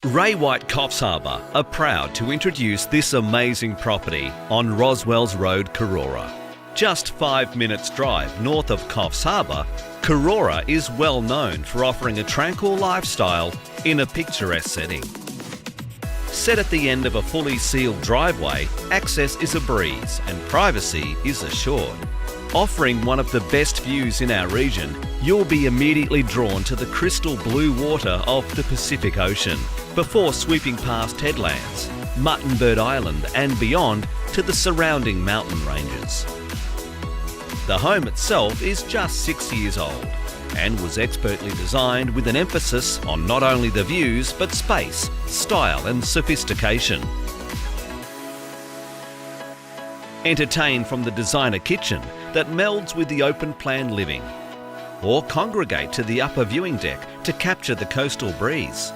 Ray White Coffs Harbour are proud to introduce this amazing property on Rowsells Road, Korora. Just 5 minutes drive north of Coffs Harbour, Korora is well known for offering a tranquil lifestyle in a picturesque setting. Set at the end of a fully sealed driveway, access is a breeze and privacy is assured. Offering one of the best views in our region, you'll be immediately drawn to the crystal blue water of the Pacific Ocean before sweeping past headlands, Muttonbird Island and beyond to the surrounding mountain ranges. The home itself is just 6 years old and was expertly designed with an emphasis on not only the views but space, style and sophistication. Entertain from the designer kitchen that melds with the open-plan living, or congregate to the upper viewing deck to capture the coastal breeze.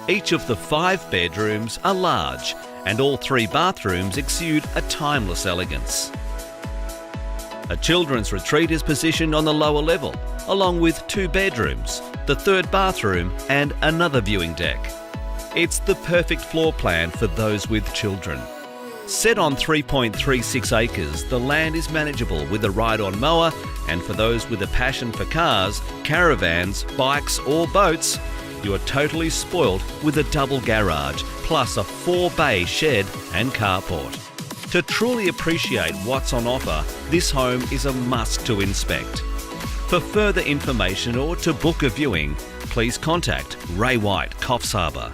Each of the 5 bedrooms are large and all 3 bathrooms exude a timeless elegance. A children's retreat is positioned on the lower level, along with 2 bedrooms, the 3rd bathroom and another viewing deck. It's the perfect floor plan for those with children. Set on 3.36 acres, the land is manageable with a ride-on mower, and for those with a passion for cars, caravans, bikes or boats, you are totally spoilt with a double garage, plus a 4-bay shed and carport. To truly appreciate what's on offer, this home is a must to inspect. For further information or to book a viewing, please contact Ray White Coffs Harbour.